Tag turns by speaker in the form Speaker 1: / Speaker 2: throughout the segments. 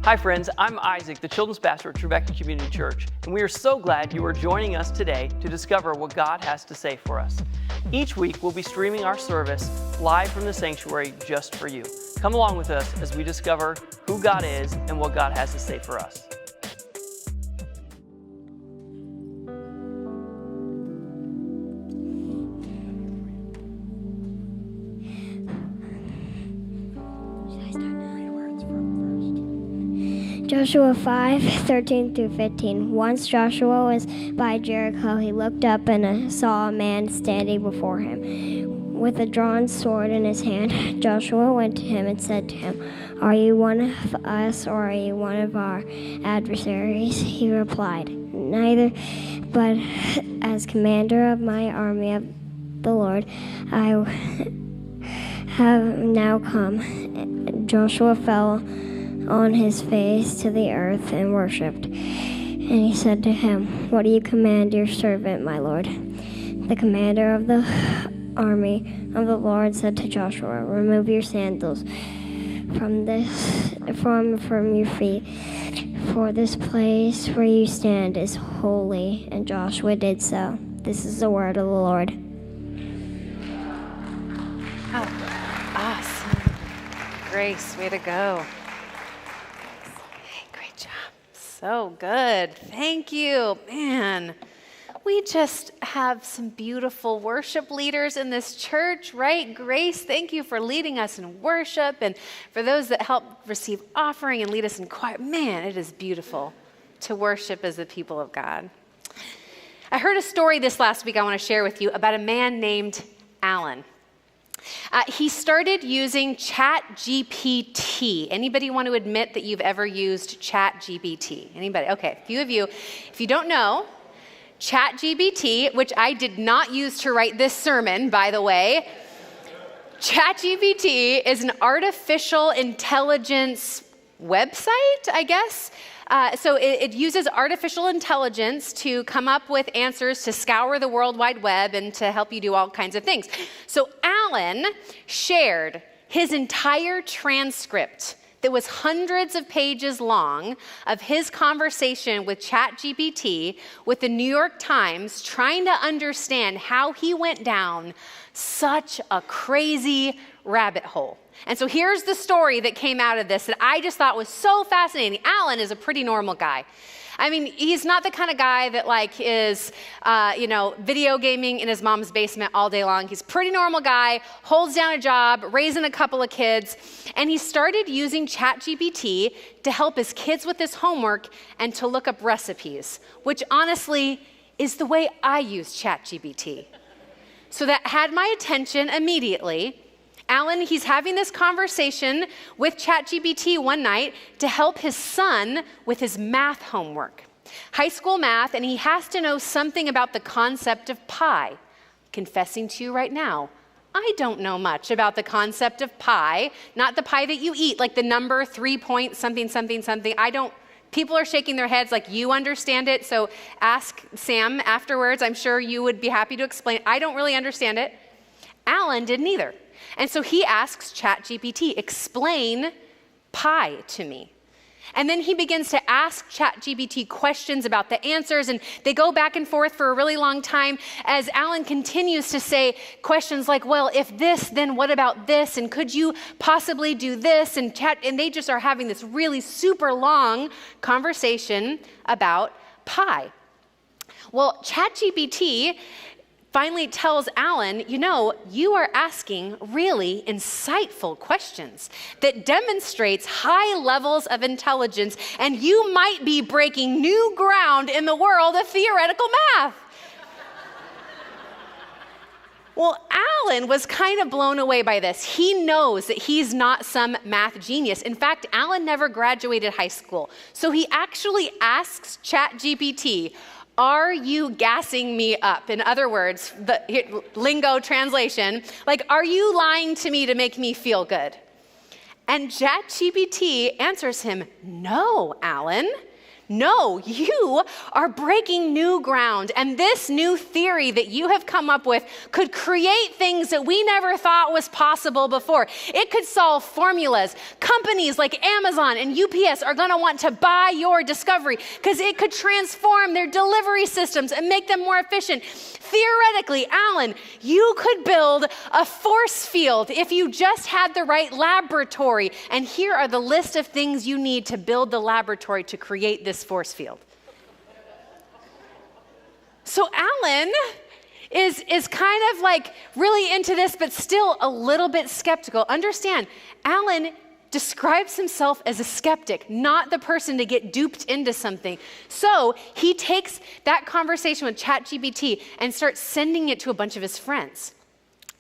Speaker 1: Hi friends, I'm Isaac, the children's pastor at Trevecca Community Church, and we are so glad you are joining us today to discover what God has to say for us. Each week we'll be streaming our service live from the sanctuary just for you. Come along with us as we discover who God is and what God has to say for us.
Speaker 2: Joshua 5:13 through 15. Once Joshua was by Jericho, he looked up and saw a man standing before him with a drawn sword in his hand. Joshua went to him and said to him, "Are you one of us or are you one of our adversaries?" He replied, "Neither, but as commander of my army of the Lord, I have now come." Joshua fell on his face to the earth and worshipped. And he said to him, "What do you command your servant, my lord?" The commander of the army of the Lord said to Joshua, "Remove your sandals from your feet, for this place where you stand is holy." And Joshua did so. This is the word of the Lord.
Speaker 3: Oh, awesome. Grace, way to go. So good. Thank you. Man, we just have some beautiful worship leaders in this church, right? Grace, thank you for leading us in worship, and for those that help receive offering and lead us in choir. Man, it is beautiful to worship as the people of God. I heard a story this last week I want to share with you about a man named Alan. He started using ChatGPT. Anybody want to admit that you've ever used ChatGPT? Anybody? Okay, a few of you. If you don't know, ChatGPT, which I did not use to write this sermon, by the way, ChatGPT is an artificial intelligence website, I guess. So it uses artificial intelligence to come up with answers to scour the World Wide Web and to help you do all kinds of things. So Alan shared his entire transcript that was hundreds of pages long of his conversation with ChatGPT with the New York Times, trying to understand how he went down such a crazy rabbit hole. And so here's the story that came out of this that I just thought was so fascinating. Alan is a pretty normal guy. I mean, he's not the kind of guy that is, video gaming in his mom's basement all day long. He's a pretty normal guy, holds down a job, raising a couple of kids, and he started using ChatGPT to help his kids with his homework and to look up recipes, which honestly is the way I use ChatGPT. So that had my attention immediately. Alan, he's having this conversation with ChatGPT one night to help his son with his math homework, high school math, and he has to know something about the concept of pi. Confessing to you right now, I don't know much about the concept of pi, not the pie that you eat, like the number 3 point something, something, something. People are shaking their heads like you understand it, so ask Sam afterwards. I'm sure you would be happy to explain. I don't really understand it. Alan didn't either. And so he asks ChatGPT, "Explain pi to me." And then he begins to ask ChatGPT questions about the answers, and they go back and forth for a really long time as Alan continues to say questions like, "Well, if this, then what about this? And could you possibly do this?" And they just are having this really super long conversation about pi. Well, ChatGPT finally tells Alan, you are asking really insightful questions that demonstrates high levels of intelligence, and you might be breaking new ground in the world of theoretical math. Well, Alan was kind of blown away by this. He knows that he's not some math genius. In fact, Alan never graduated high school. So he actually asks ChatGPT, "Are you gassing me up?" In other words, the lingo translation, are you lying to me to make me feel good? And ChatGPT answers him, "No, Alan. No, you are breaking new ground. And this new theory that you have come up with could create things that we never thought was possible before. It could solve formulas. Companies like Amazon and UPS are going to want to buy your discovery because it could transform their delivery systems and make them more efficient. Theoretically, Alan, you could build a force field if you just had the right laboratory. And here are the list of things you need to build the laboratory to create this force field. So Alan is kind of like really into this, but still a little bit skeptical. Understand, Alan describes himself as a skeptic, not the person to get duped into something. So he takes that conversation with ChatGPT and starts sending it to a bunch of his friends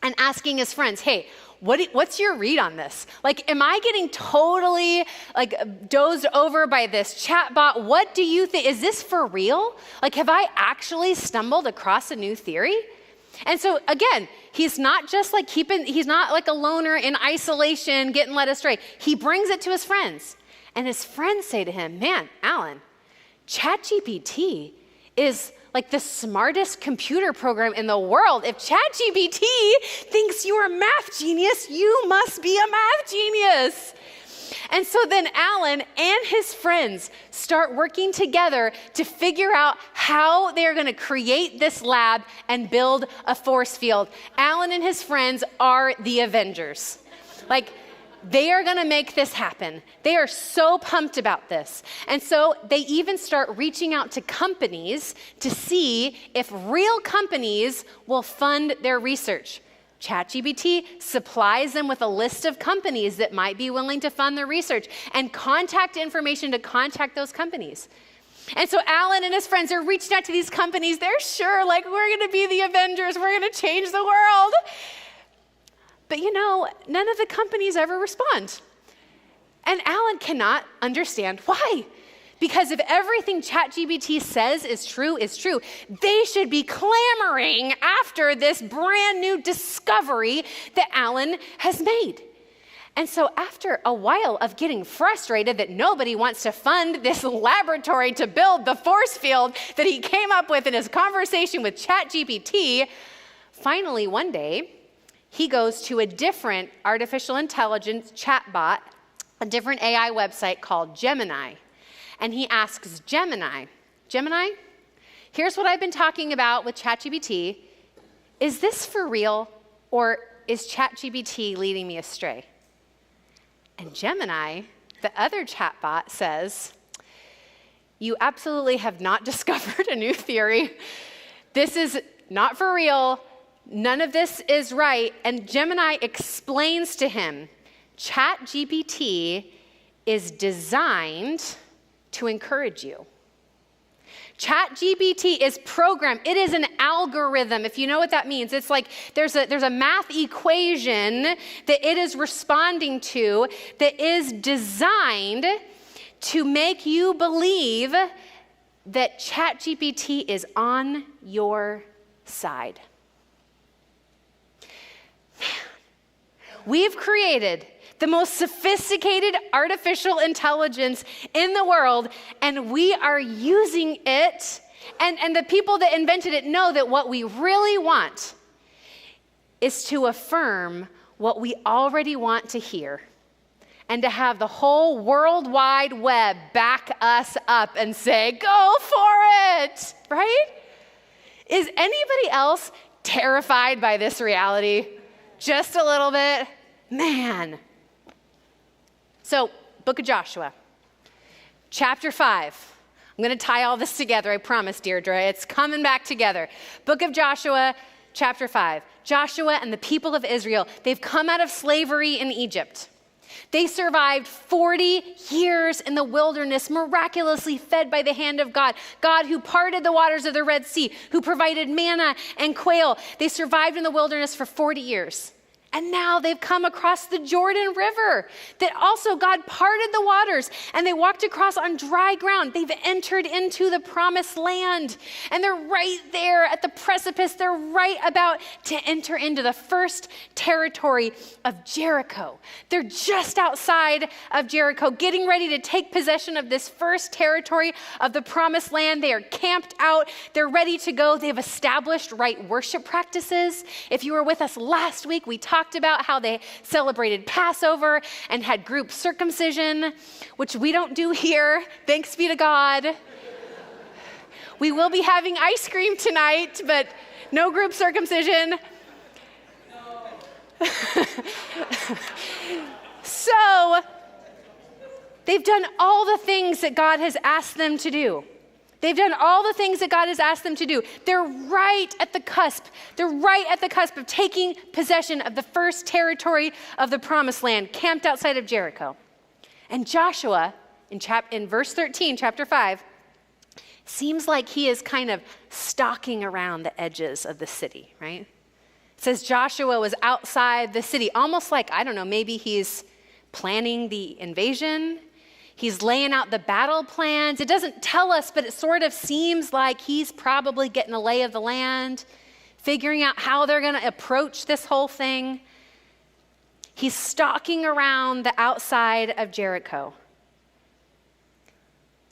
Speaker 3: and asking his friends, hey, what's your read on this? Like, am I getting totally like dozed over by this chatbot? What do you think? Is this for real? Like, have I actually stumbled across a new theory? And so again, he's not just like he's not like a loner in isolation getting led astray. He brings it to his friends. And his friends say to him, man, Alan, ChatGPT is like the smartest computer program in the world. If ChatGPT thinks you're a math genius, you must be a math genius. And so then Alan and his friends start working together to figure out how they're going to create this lab and build a force field. Alan and his friends are the Avengers. Like, they are going to make this happen. They are so pumped about this. And so they even start reaching out to companies to see if real companies will fund their research. ChatGPT supplies them with a list of companies that might be willing to fund their research and contact information to contact those companies. And so Alan and his friends are reaching out to these companies. They're sure, like, we're going to be the Avengers. We're going to change the world. But you know, none of the companies ever respond. And Alan cannot understand why. Because if everything ChatGPT says is true, they should be clamoring after this brand new discovery that Alan has made. And so after a while of getting frustrated that nobody wants to fund this laboratory to build the force field that he came up with in his conversation with ChatGPT, finally one day, he goes to a different artificial intelligence chatbot, a different AI website called Gemini. And he asks Gemini, here's what I've been talking about with ChatGPT. Is this for real, or is ChatGPT leading me astray? And Gemini, the other chatbot, says, you absolutely have not discovered a new theory. This is not for real. None of this is right. And Gemini explains to him, ChatGPT is designed to encourage you. ChatGPT is programmed. It is an algorithm, if you know what that means. It's like there's a math equation that it is responding to that is designed to make you believe that ChatGPT is on your side. Man, we've created the most sophisticated artificial intelligence in the world, and we are using it. And the people that invented it know that what we really want is to affirm what we already want to hear and to have the whole World Wide Web back us up and say, go for it, right? Is anybody else terrified by this reality? Just a little bit? Man. So, book of Joshua, chapter 5. I'm going to tie all this together, I promise, Deirdre. It's coming back together. Book of Joshua, chapter 5. Joshua and the people of Israel, they've come out of slavery in Egypt. They survived 40 years in the wilderness, miraculously fed by the hand of God. God who parted the waters of the Red Sea, who provided manna and quail. They survived in the wilderness for 40 years. And now they've come across the Jordan River, that also God parted the waters, and they walked across on dry ground. They've entered into the promised land, and they're right there at the precipice. They're right about to enter into the first territory of Jericho. They're just outside of Jericho, getting ready to take possession of this first territory of the promised land. They are camped out. They're ready to go. They've established right worship practices. If you were with us last week, we talked about how they celebrated Passover and had group circumcision, which we don't do here. Thanks be to God. We will be having ice cream tonight, but no group circumcision. So, they've done all the things that God has asked them to do. They've done all the things that God has asked them to do. They're right at the cusp. They're right at the cusp of taking possession of the first territory of the promised land, camped outside of Jericho. And Joshua, in verse 13, chapter 5, seems like he is kind of stalking around the edges of the city, right? It says Joshua was outside the city, almost like, I don't know, maybe he's planning the invasion. He's laying out the battle plans. It doesn't tell us, but it sort of seems like he's probably getting a lay of the land, figuring out how they're going to approach this whole thing. He's stalking around the outside of Jericho,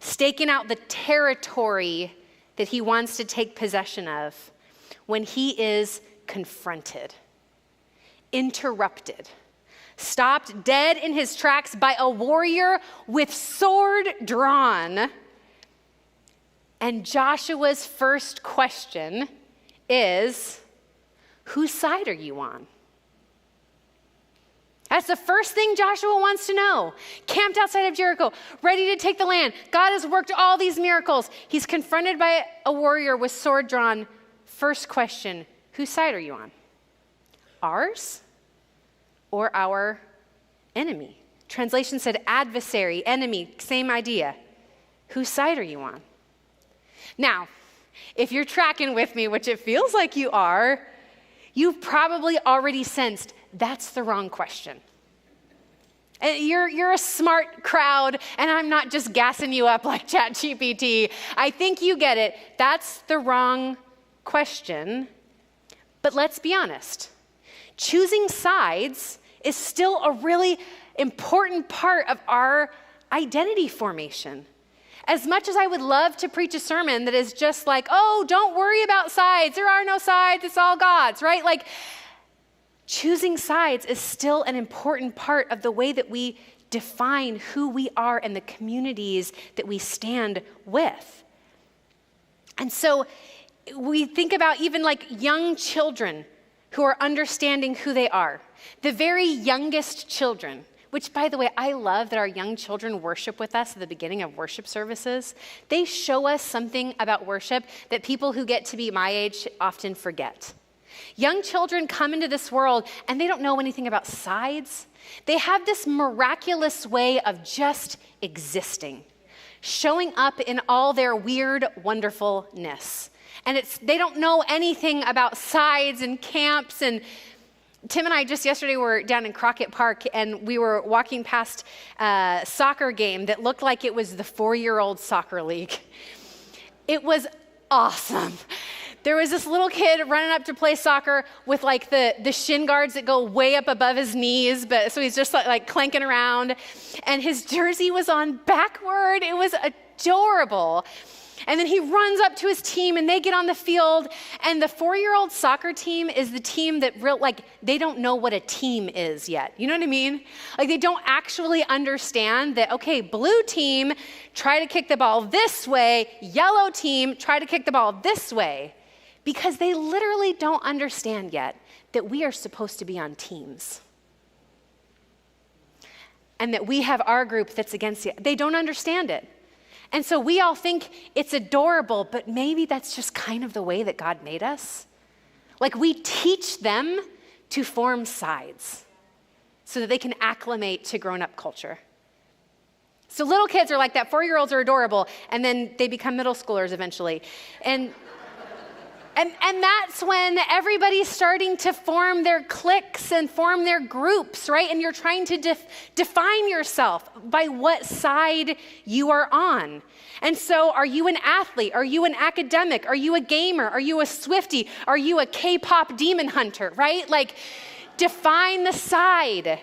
Speaker 3: staking out the territory that he wants to take possession of, when he is confronted, interrupted, stopped dead in his tracks by a warrior with sword drawn. And Joshua's first question is, whose side are you on? That's the first thing Joshua wants to know. Camped outside of Jericho, ready to take the land. God has worked all these miracles. He's confronted by a warrior with sword drawn. First question, whose side are you on? Ours? Or our enemy? Translation said adversary, enemy, same idea. Whose side are you on? Now, if you're tracking with me, which it feels like you are, you've probably already sensed that's the wrong question. And you're a smart crowd, and I'm not just gassing you up like ChatGPT. I think you get it. That's the wrong question. But let's be honest. Choosing sides is still a really important part of our identity formation. As much as I would love to preach a sermon that is just like, oh, don't worry about sides. There are no sides. It's all God's, right? Like, choosing sides is still an important part of the way that we define who we are and the communities that we stand with. And so we think about even like young children who are understanding who they are. The very youngest children, which, by the way, I love that our young children worship with us at the beginning of worship services. They show us something about worship that people who get to be my age often forget. Young children come into this world and they don't know anything about sides. They have this miraculous way of just existing, showing up in all their weird wonderfulness. And they don't know anything about sides and camps. And Tim and I just yesterday were down in Crockett Park, and we were walking past a soccer game that looked like it was the 4-year-old soccer league. It was awesome. There was this little kid running up to play soccer with like the shin guards that go way up above his knees, but so he's just like clanking around, and his jersey was on backward. It was adorable. And then he runs up to his team and they get on the field, and the 4-year-old soccer team is the team that they don't know what a team is yet. You know what I mean? Like, they don't actually understand that, okay, blue team, try to kick the ball this way, yellow team, try to kick the ball this way, because they literally don't understand yet that we are supposed to be on teams. And that we have our group that's against you. They don't understand it. And so we all think it's adorable, but maybe that's just kind of the way that God made us. Like, we teach them to form sides so that they can acclimate to grown-up culture. So little kids are like that. 4-year-olds are adorable, and then they become middle schoolers eventually. And And that's when everybody's starting to form their cliques and form their groups, right? And you're trying to define yourself by what side you are on. And so are you an athlete? Are you an academic? Are you a gamer? Are you a Swiftie? Are you a K-pop demon hunter, right? Like, define the side.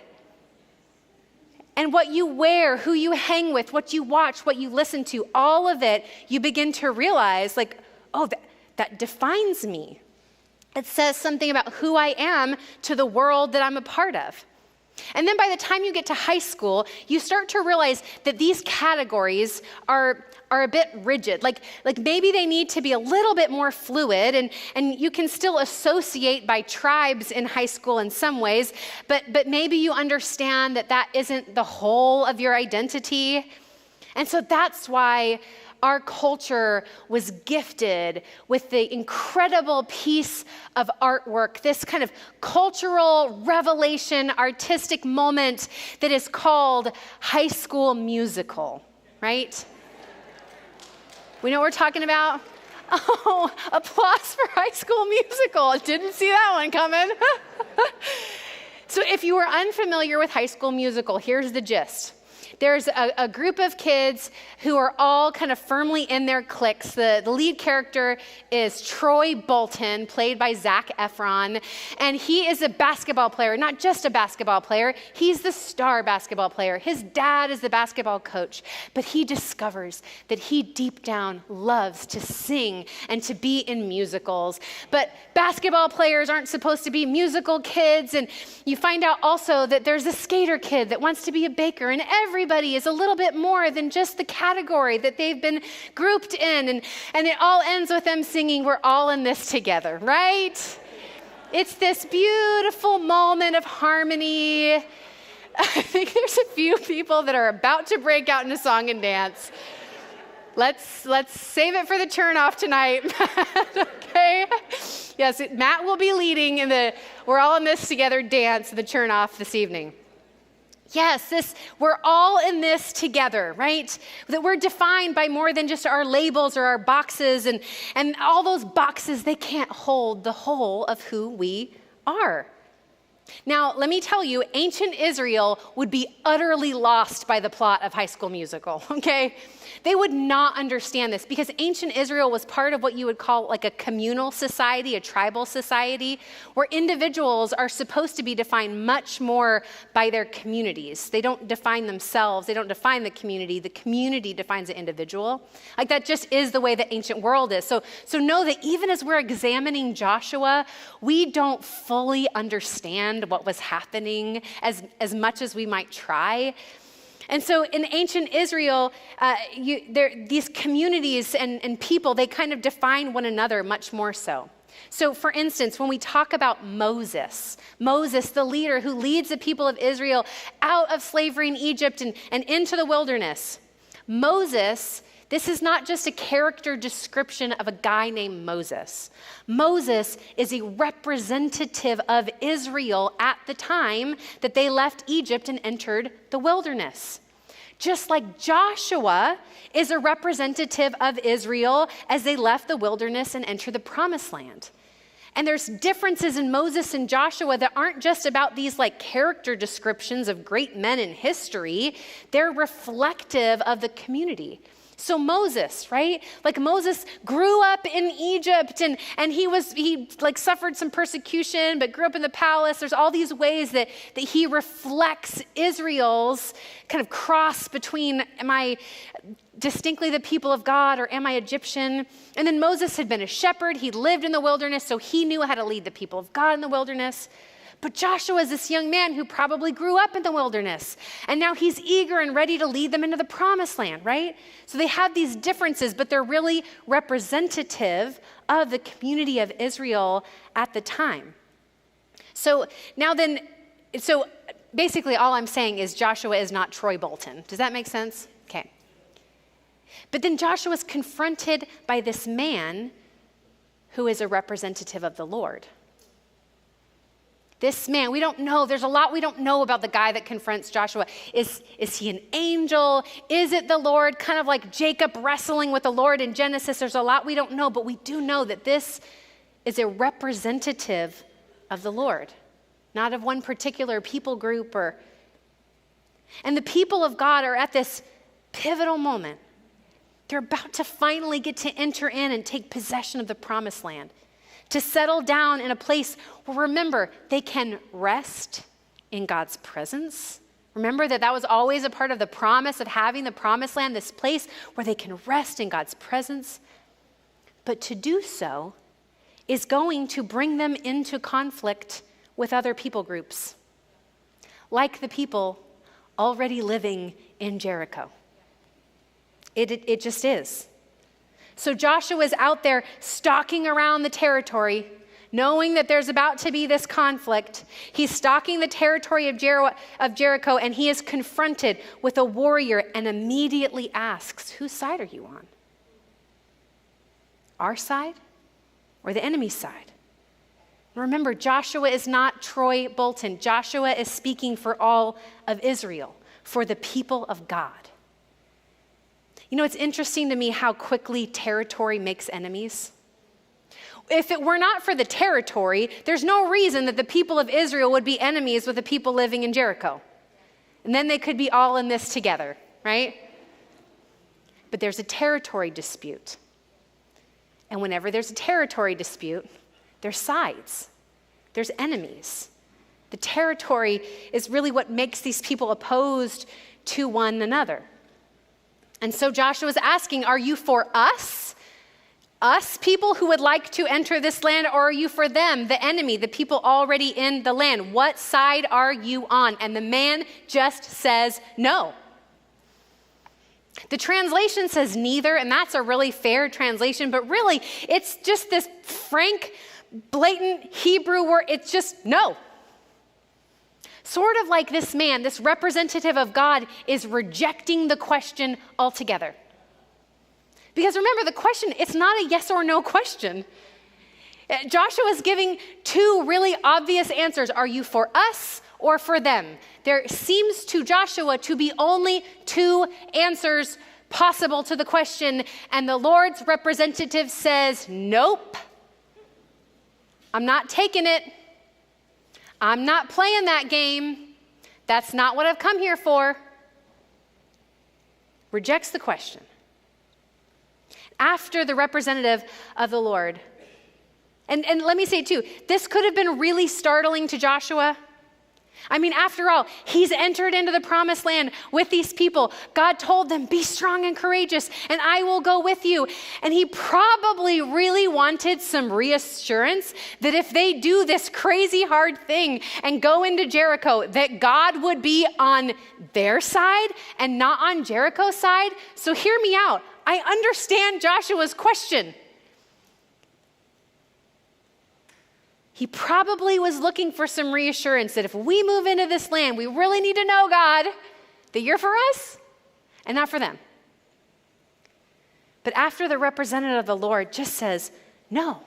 Speaker 3: And what you wear, who you hang with, what you watch, what you listen to, all of it, you begin to realize, like, oh, that defines me. It says something about who I am to the world that I'm a part of. And then by the time you get to high school, you start to realize that these categories are a bit rigid. Like maybe they need to be a little bit more fluid, and you can still associate by tribes in high school in some ways, but maybe you understand that isn't the whole of your identity. And so that's why our culture was gifted with the incredible piece of artwork, this kind of cultural revelation, artistic moment that is called High School Musical, right? We know what we're talking about? Oh, applause for High School Musical. Didn't see that one coming. So if you were unfamiliar with High School Musical, here's the gist. There's a group of kids who are all kind of firmly in their cliques. The lead character is Troy Bolton, played by Zac Efron, and he is a basketball player, not just a basketball player, he's the star basketball player. His dad is the basketball coach, but he discovers that he deep down loves to sing and to be in musicals. But basketball players aren't supposed to be musical kids, and you find out also that there's a skater kid that wants to be a baker, and everybody is a little bit more than just the category that they've been grouped in. And it all ends with them singing, "We're all in this together," right? It's this beautiful moment of harmony. I think there's a few people that are about to break out into song and dance. Let's save it for the turn-off tonight, okay? Yes, Matt will be leading in the "We're all in this together" dance, the turn-off this evening. Yes, we're all in this together, right? That we're defined by more than just our labels or our boxes, and all those boxes, they can't hold the whole of who we are. Now, let me tell you, ancient Israel would be utterly lost by the plot of High School Musical, okay? They would not understand this because ancient Israel was part of what you would call like a communal society, a tribal society, where individuals are supposed to be defined much more by their communities. They don't define themselves. They don't define the community. The community defines the individual. Like that just is the way the ancient world is. So know that even as we're examining Joshua, we don't fully understand what was happening as much as we might try. And so in ancient Israel, these communities and people, they kind of define one another much more so. So for instance, when we talk about Moses, the leader who leads the people of Israel out of slavery in Egypt and into the wilderness, Moses, this is not just a character description of a guy named Moses. Moses is a representative of Israel at the time that they left Egypt and entered the wilderness. Just like Joshua is a representative of Israel as they left the wilderness and entered the promised land. And there's differences in Moses and Joshua that aren't just about these like character descriptions of great men in history. They're reflective of the community. So Moses, right? Like Moses grew up in Egypt and he suffered some persecution, but grew up in the palace. There's all these ways that he reflects Israel's kind of cross between, am I distinctly the people of God or am I Egyptian? And then Moses had been a shepherd. He lived in the wilderness, so he knew how to lead the people of God in the wilderness. But Joshua is this young man who probably grew up in the wilderness, and now he's eager and ready to lead them into the promised land, right? So they have these differences, but they're really representative of the community of Israel at the time. So basically all I'm saying is Joshua is not Troy Bolton. Does that make sense? Okay. But then Joshua is confronted by this man who is a representative of the Lord. This man, we don't know. There's a lot we don't know about the guy that confronts Joshua. Is he an angel? Is it the Lord? Kind of like Jacob wrestling with the Lord in Genesis. There's a lot we don't know, but we do know that this is a representative of the Lord, not of one particular people group and the people of God are at this pivotal moment. They're about to finally get to enter in and take possession of the promised land, to settle down in a place where, remember, they can rest in God's presence. Remember that was always a part of the promise of having the promised land, this place where they can rest in God's presence. But to do so is going to bring them into conflict with other people groups, like the people already living in Jericho. It just is. So Joshua is out there stalking around the territory, knowing that there's about to be this conflict. He's stalking the territory of Jericho, and he is confronted with a warrior and immediately asks, whose side are you on? Our side or the enemy's side? Remember, Joshua is not Troy Bolton. Joshua is speaking for all of Israel, for the people of God. You know, it's interesting to me how quickly territory makes enemies. If it were not for the territory, there's no reason that the people of Israel would be enemies with the people living in Jericho. And then they could be all in this together, right? But there's a territory dispute. And whenever there's a territory dispute, there's sides. There's enemies. The territory is really what makes these people opposed to one another. And so Joshua is asking, are you for us? Us people who would like to enter this land, or are you for them, the enemy, the people already in the land? What side are you on? And the man just says no. The translation says neither, and that's a really fair translation, but really it's just this frank, blatant Hebrew word. It's just no. Sort of like this man, this representative of God, is rejecting the question altogether. Because remember, the question, it's not a yes or no question. Joshua is giving two really obvious answers. Are you for us or for them? There seems to Joshua to be only two answers possible to the question, and the Lord's representative says, nope, I'm not taking it. I'm not playing that game. That's not what I've come here for. Rejects the question. After the representative of the Lord, and let me say too, this could have been really startling to Joshua. I mean, after all, he's entered into the promised land with these people. God told them, be strong and courageous, and I will go with you. And he probably really wanted some reassurance that if they do this crazy hard thing and go into Jericho, that God would be on their side and not on Jericho's side. So hear me out. I understand Joshua's question. He probably was looking for some reassurance that if we move into this land, we really need to know, God, that you're for us and not for them. But after the representative of the Lord just says, no,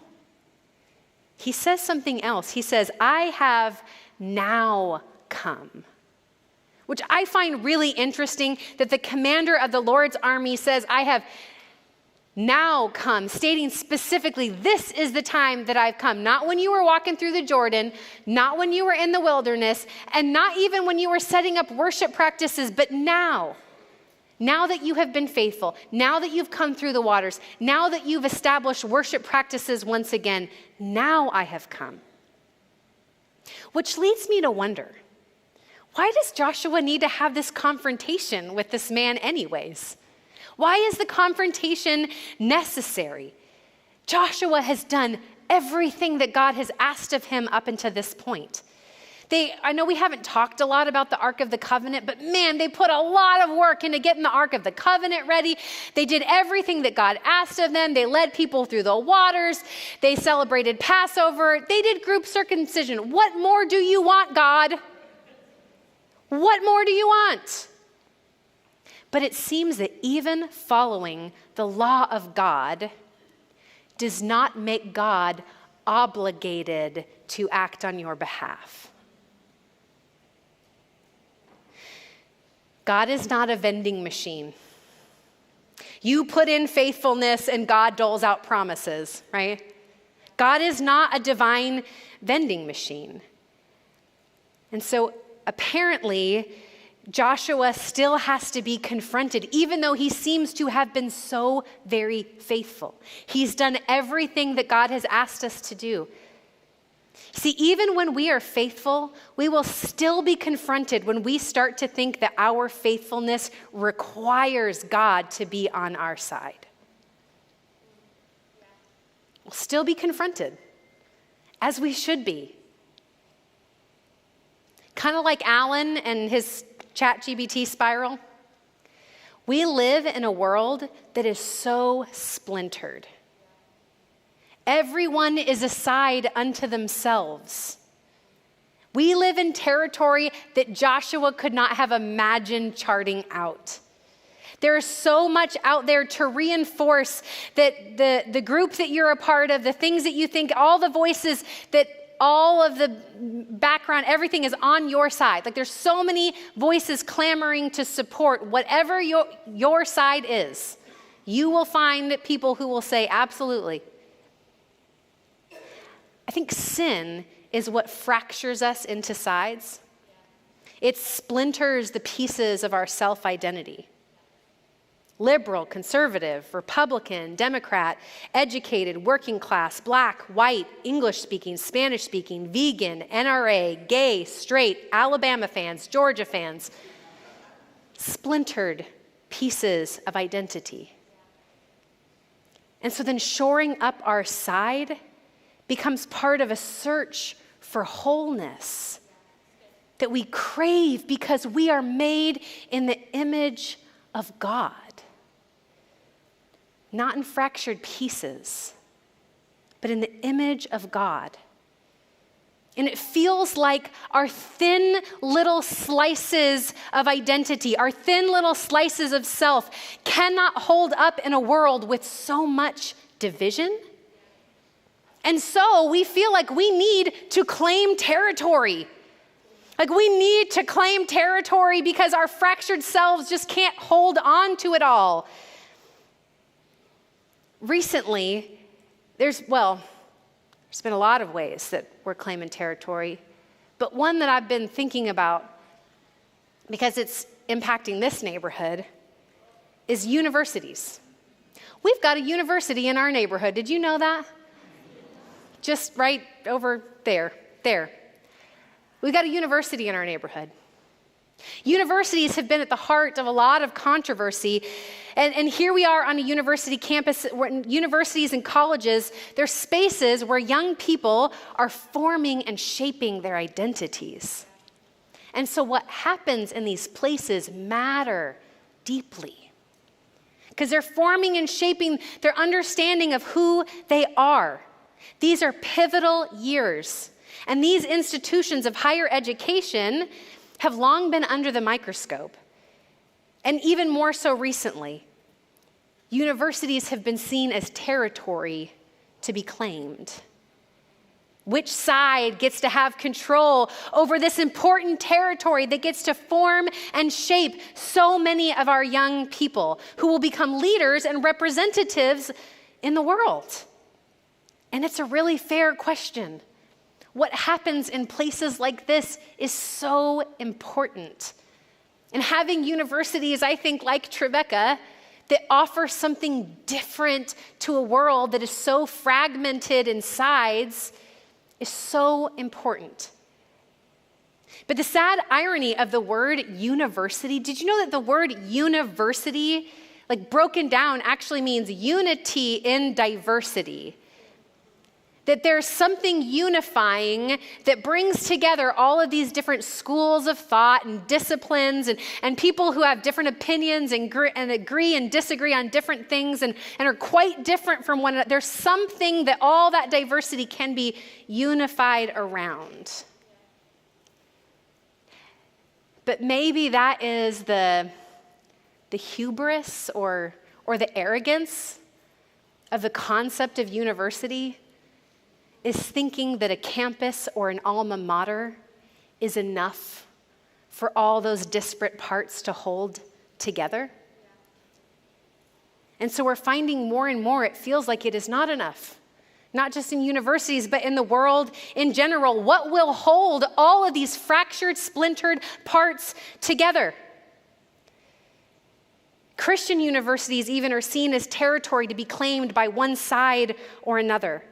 Speaker 3: he says something else. He says, I have now come. Which I find really interesting that the commander of the Lord's army says, I have now come, stating specifically, this is the time that I've come. Not when you were walking through the Jordan, not when you were in the wilderness, and not even when you were setting up worship practices, but now. Now that you have been faithful, now that you've come through the waters, now that you've established worship practices once again, now I have come. Which leads me to wonder, why does Joshua need to have this confrontation with this man anyways? Why is the confrontation necessary? Joshua has done everything that God has asked of him up until this point. I know we haven't talked a lot about the Ark of the Covenant, but man, they put a lot of work into getting the Ark of the Covenant ready. They did everything that God asked of them. They led people through the waters. They celebrated Passover. They did group circumcision. What more do you want, God? What more do you want? But it seems that even following the law of God does not make God obligated to act on your behalf. God is not a vending machine. You put in faithfulness and God doles out promises, right? God is not a divine vending machine. And so apparently, Joshua still has to be confronted, even though he seems to have been so very faithful. He's done everything that God has asked us to do. See, even when we are faithful, we will still be confronted when we start to think that our faithfulness requires God to be on our side. We'll still be confronted, as we should be. Kind of like Alan and his ChatGPT spiral. We live in a world that is so splintered. Everyone is a side unto themselves. We live in territory that Joshua could not have imagined charting out. There is so much out there to reinforce that the group that you're a part of, the things that you think, all the voices that all of the background, everything is on your side. Like there's so many voices clamoring to support whatever your side is. You will find people who will say, absolutely. I think sin is what fractures us into sides. It splinters the pieces of our self-identity. Liberal, conservative, Republican, Democrat, educated, working class, black, white, English-speaking, Spanish-speaking, vegan, NRA, gay, straight, Alabama fans, Georgia fans. Splintered pieces of identity. And so then shoring up our side becomes part of a search for wholeness that we crave because we are made in the image of God. Not in fractured pieces, but in the image of God. And it feels like our thin little slices of identity, our thin little slices of self cannot hold up in a world with so much division. And so we feel like we need to claim territory. Like we need to claim territory because our fractured selves just can't hold on to it all. Recently, there's been a lot of ways that we're claiming territory, but one that I've been thinking about because it's impacting this neighborhood is universities. We've got a university in our neighborhood. Did you know that? Just right over there. We've got a university in our neighborhood. Universities have been at the heart of a lot of controversy. And here we are on a university campus. Universities and colleges, they're spaces where young people are forming and shaping their identities. And so what happens in these places matter deeply. Because they're forming and shaping their understanding of who they are. These are pivotal years. And these institutions of higher education have long been under the microscope. And even more so recently, universities have been seen as territory to be claimed. Which side gets to have control over this important territory that gets to form and shape so many of our young people who will become leaders and representatives in the world? And it's a really fair question. What happens in places like this is so important. And having universities, I think, like Tribeca, that offer something different to a world that is so fragmented in sides is so important. But the sad irony of the word university, did you know that the word university, like broken down, actually means unity in diversity? That there's something unifying that brings together all of these different schools of thought and disciplines and people who have different opinions and agree and disagree on different things and are quite different from one another. There's something that all that diversity can be unified around. But maybe that is the hubris or the arrogance of the concept of university, is thinking that a campus or an alma mater is enough for all those disparate parts to hold together. And so we're finding more and more it feels like it is not enough not just in universities, but in the world in general? What will hold all of these fractured, splintered parts together? Christian universities even are seen as territory to be claimed by one side or another.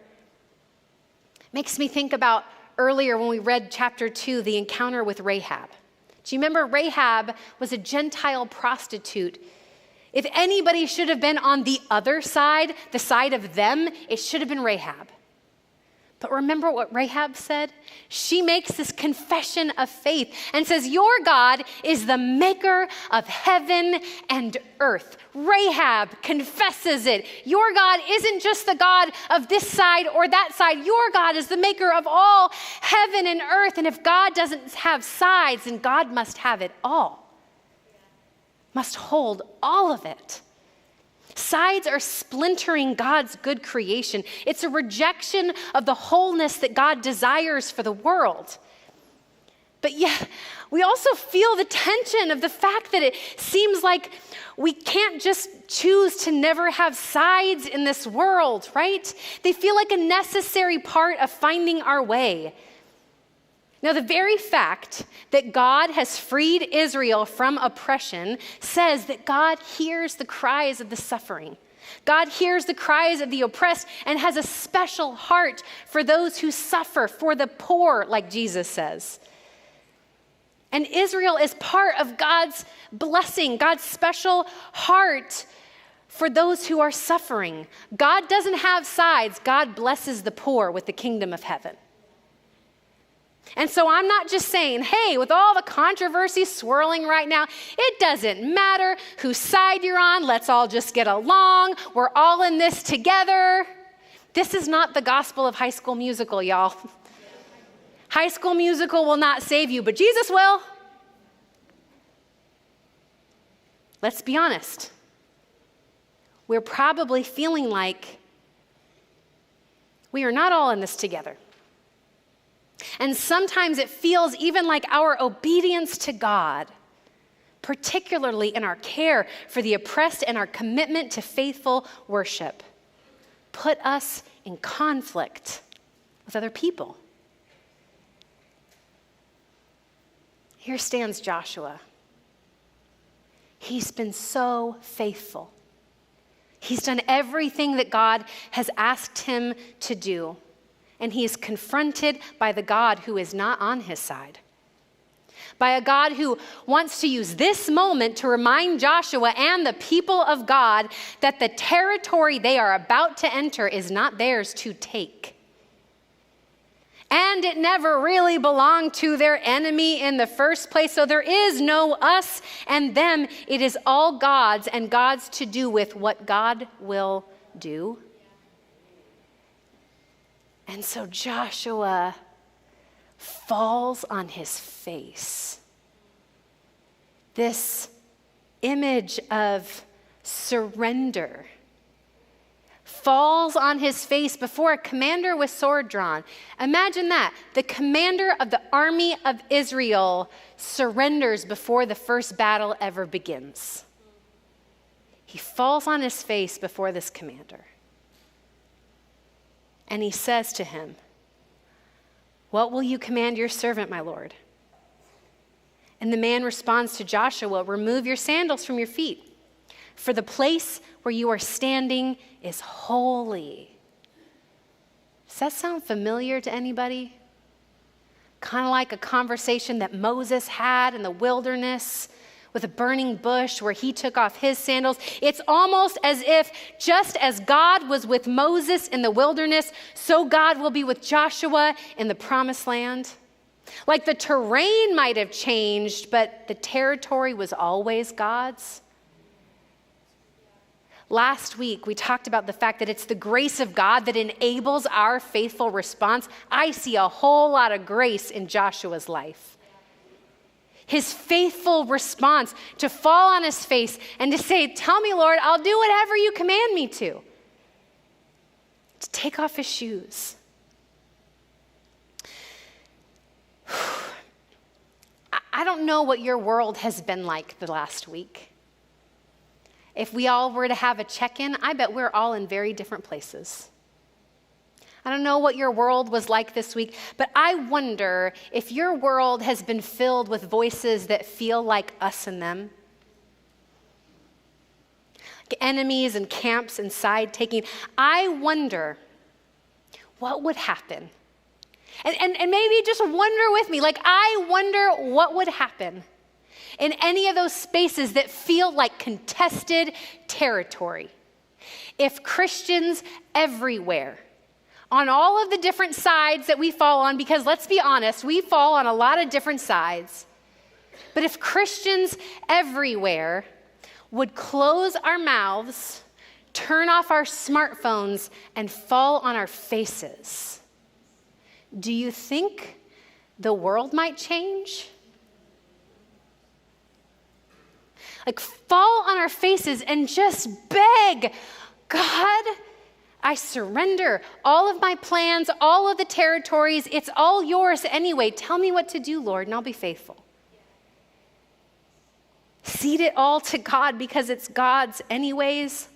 Speaker 3: Makes me think about earlier when we read chapter 2, the encounter with Rahab. Do you remember Rahab was a Gentile prostitute? If anybody should have been on the other side, the side of them, it should have been Rahab. But remember what Rahab said? She makes this confession of faith and says, your God is the maker of heaven and earth. Rahab confesses it. Your God isn't just the God of this side or that side. Your God is the maker of all heaven and earth. And if God doesn't have sides, then God must have it all. Must hold all of it. Sides are splintering God's good creation. It's a rejection of the wholeness that God desires for the world. But yet, we also feel the tension of the fact that it seems like we can't just choose to never have sides in this world, right? They feel like a necessary part of finding our way. Now, the very fact that God has freed Israel from oppression says that God hears the cries of the suffering. God hears the cries of the oppressed and has a special heart for those who suffer, for the poor, like Jesus says. And Israel is part of God's blessing, God's special heart for those who are suffering. God doesn't have sides. God blesses the poor with the kingdom of heaven. And so I'm not just saying, hey, with all the controversy swirling right now, it doesn't matter whose side you're on. Let's all just get along. We're all in this together. This is not the gospel of High School Musical, y'all. High School Musical will not save you, but Jesus will. Let's be honest. We're probably feeling like we are not all in this together. And sometimes it feels even like our obedience to God, particularly in our care for the oppressed and our commitment to faithful worship, put us in conflict with other people. Here stands Joshua. He's been so faithful. He's done everything that God has asked him to do. And he is confronted by the God who is not on his side. By a God who wants to use this moment to remind Joshua and the people of God that the territory they are about to enter is not theirs to take. And it never really belonged to their enemy in the first place. So there is no us and them. It is all God's and God's to do with what God will do. And so Joshua falls on his face. This image of surrender falls on his face before a commander with sword drawn. Imagine that. The commander of the army of Israel surrenders before the first battle ever begins. He falls on his face before this commander. And he says to him, "What will you command your servant, my lord?" And the man responds to Joshua, "Remove your sandals from your feet, for the place where you are standing is holy." Does that sound familiar to anybody? Kind of like a conversation that Moses had in the wilderness with a burning bush where he took off his sandals. It's almost as if just as God was with Moses in the wilderness, so God will be with Joshua in the promised land. Like the terrain might have changed, but the territory was always God's. Last week, we talked about the fact that it's the grace of God that enables our faithful response. I see a whole lot of grace in Joshua's life. His faithful response to fall on his face and to say, "Tell me, Lord, I'll do whatever you command me to." To take off his shoes. I don't know what your world has been like the last week. If we all were to have a check-in, I bet we're all in very different places. I don't know what your world was like this week, but I wonder if your world has been filled with voices that feel like us and them. Like enemies and camps and side taking. I wonder what would happen. And maybe just wonder with me, like I wonder what would happen in any of those spaces that feel like contested territory if Christians everywhere, on all of the different sides that we fall on, because let's be honest, we fall on a lot of different sides, but if Christians everywhere would close our mouths, turn off our smartphones, and fall on our faces, do you think the world might change? Like fall on our faces and just beg, God, I surrender all of my plans, all of the territories. It's all yours anyway. Tell me what to do, Lord, and I'll be faithful. Cede it all to God because it's God's anyways.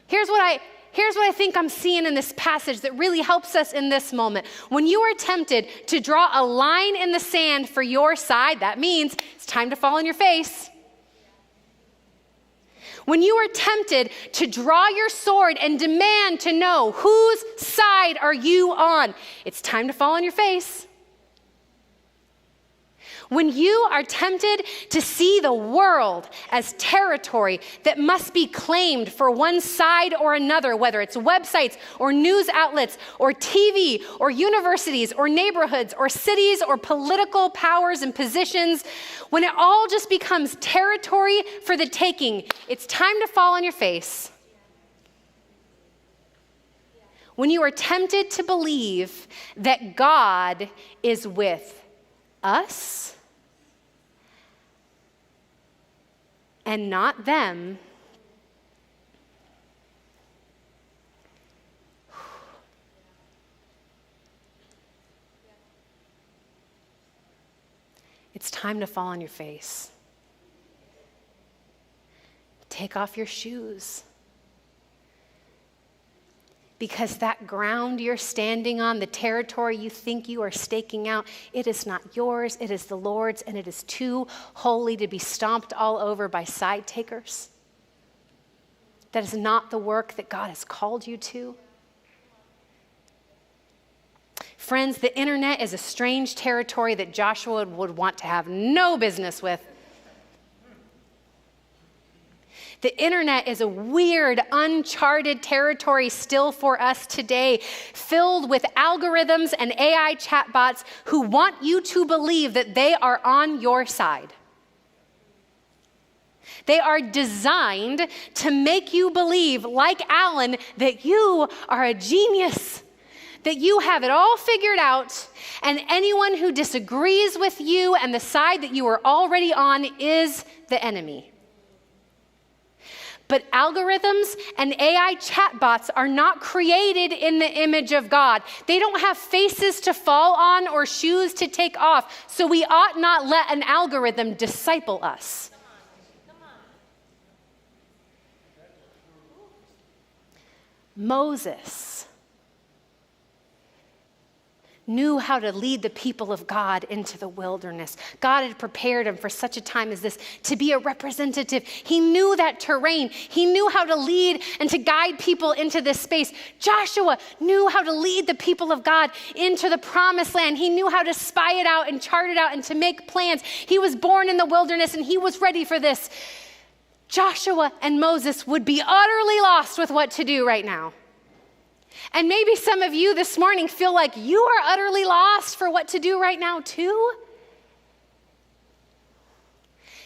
Speaker 3: Here's what I think I'm seeing in this passage that really helps us in this moment. When you are tempted to draw a line in the sand for your side, that means it's time to fall on your face. When you are tempted to draw your sword and demand to know whose side are you on, it's time to fall on your face. When you are tempted to see the world as territory that must be claimed for one side or another, whether it's websites or news outlets or TV or universities or neighborhoods or cities or political powers and positions, when it all just becomes territory for the taking, it's time to fall on your face. When you are tempted to believe that God is with us and not them, it's time to fall on your face. Take off your shoes. Because that ground you're standing on, the territory you think you are staking out, it is not yours, it is the Lord's, and it is too holy to be stomped all over by side takers. That is not the work that God has called you to. Friends, the internet is a strange territory that Joshua would want to have no business with. The internet is a weird, uncharted territory still for us today, filled with algorithms and AI chatbots who want you to believe that they are on your side. They are designed to make you believe, like Alan, that you are a genius, that you have it all figured out, and anyone who disagrees with you and the side that you are already on is the enemy. But algorithms and AI chatbots are not created in the image of God. They don't have faces to fall on or shoes to take off, so we ought not let an algorithm disciple us. Moses knew how to lead the people of God into the wilderness. God had prepared him for such a time as this to be a representative. He knew that terrain. He knew how to lead and to guide people into this space. Joshua knew how to lead the people of God into the promised land. He knew how to spy it out and chart it out and to make plans. He was born in the wilderness and he was ready for this. Joshua and Moses would be utterly lost with what to do right now. And maybe some of you this morning feel like you are utterly lost for what to do right now too.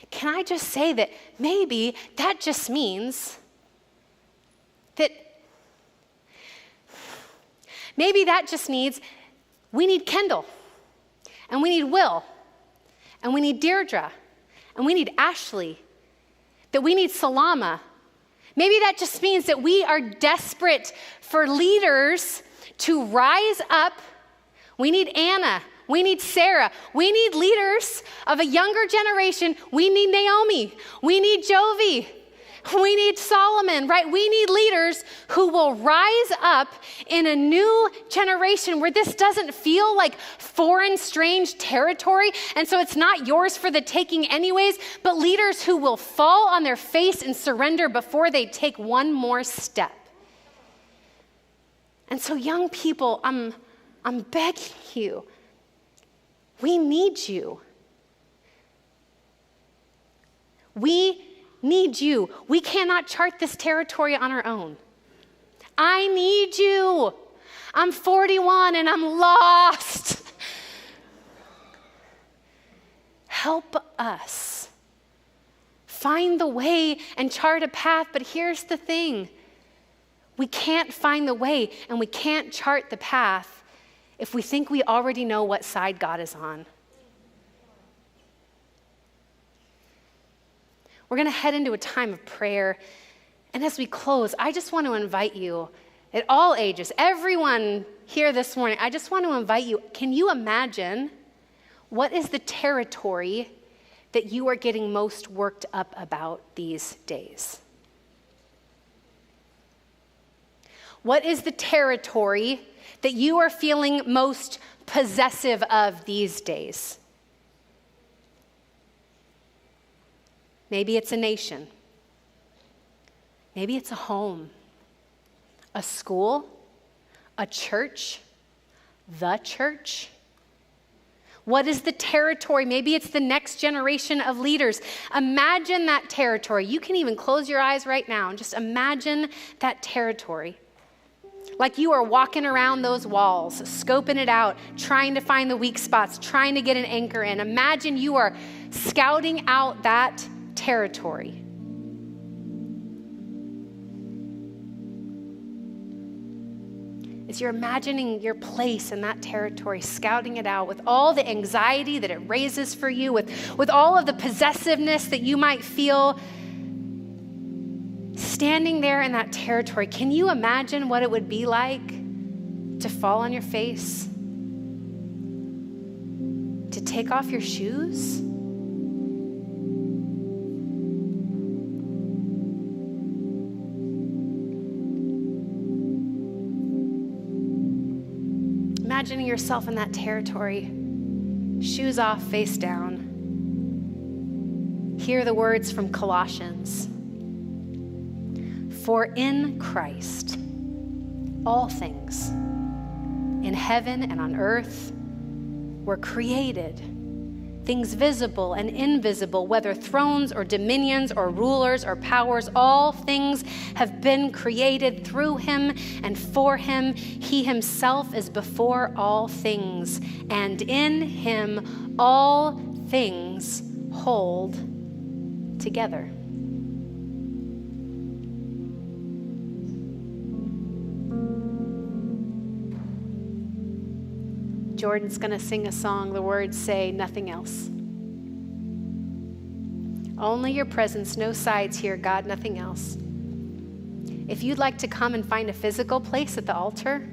Speaker 3: Can I just say that maybe that just means that we need Kendall, and we need Will, and we need Deirdre, and we need Ashley, that we need Salama. Maybe that just means that we are desperate for leaders to rise up. We need Anna. We need Sarah. We need leaders of a younger generation. We need Naomi. We need Jovi. We need Solomon, right? We need leaders who will rise up in a new generation where this doesn't feel like foreign, strange territory, and so it's not yours for the taking anyways, but leaders who will fall on their face and surrender before they take one more step. And so young people, I'm begging you, we need you. We need you. We cannot chart this territory on our own. I need you. I'm 41 and I'm lost. Help us find the way and chart a path, but here's the thing. We can't find the way and we can't chart the path if we think we already know what side God is on. We're going to head into a time of prayer. And as we close, I just want to invite you at all ages, everyone here this morning, I just want to invite you. Can you imagine what is the territory that you are getting most worked up about these days? What is the territory that you are feeling most possessive of these days? Maybe it's a nation. Maybe it's a home, a school, a church, the church. What is the territory? Maybe it's the next generation of leaders. Imagine that territory. You can even close your eyes right now and just imagine that territory. Like you are walking around those walls, scoping it out, trying to find the weak spots, trying to get an anchor in. Imagine you are scouting out that territory. As you're imagining your place in that territory, scouting it out with all the anxiety that it raises for you, with all of the possessiveness that you might feel, standing there in that territory, can you imagine what it would be like to fall on your face? To take off your shoes? Imagining yourself in that territory, shoes off, face down. Hear the words from Colossians. For in Christ, all things in heaven and on earth were created, things visible and invisible, whether thrones or dominions or rulers or powers, all things have been created through him and for him. He himself is before all things, and in him all things hold together. Jordan's going to sing a song. The words say, nothing else. Only your presence, no sides here, God, nothing else. If you'd like to come and find a physical place at the altar,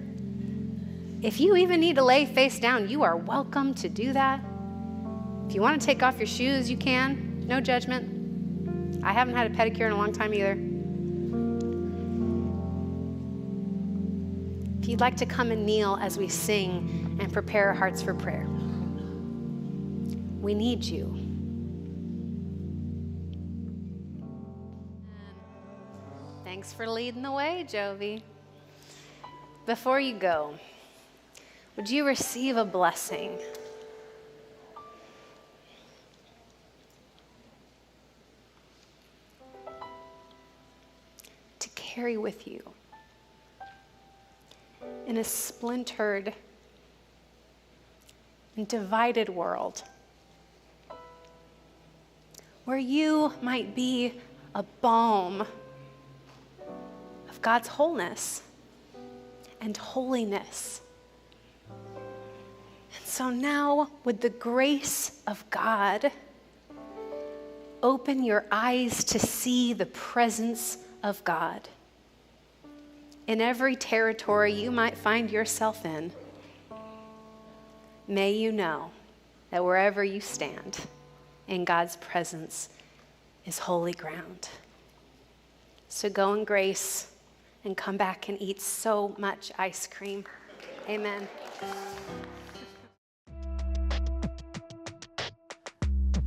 Speaker 3: if you even need to lay face down, you are welcome to do that. If you want to take off your shoes, you can. No judgment. I haven't had a pedicure in a long time either. If you'd like to come and kneel as we sing and prepare our hearts for prayer, we need you. Thanks for leading the way, Jovi. Before you go, would you receive a blessing? To carry with you in a splintered and divided world where you might be a balm of God's wholeness and holiness. And so now, with the grace of God, open your eyes to see the presence of God in every territory you might find yourself in. May you know that wherever you stand in God's presence is holy ground. So go in grace and come back and eat so much ice cream. Amen.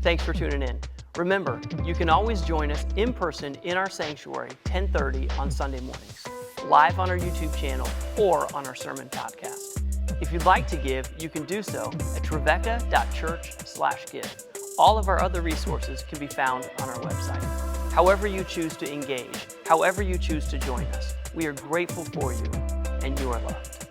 Speaker 1: Thanks for tuning in. Remember, you can always join us in person in our sanctuary, 10:30 on Sunday mornings, live on our YouTube channel or on our sermon podcast. If you'd like to give, you can do so at trevecca.church/give. All of our other resources can be found on our website. However you choose to engage, however you choose to join us, we are grateful for you, and you are loved.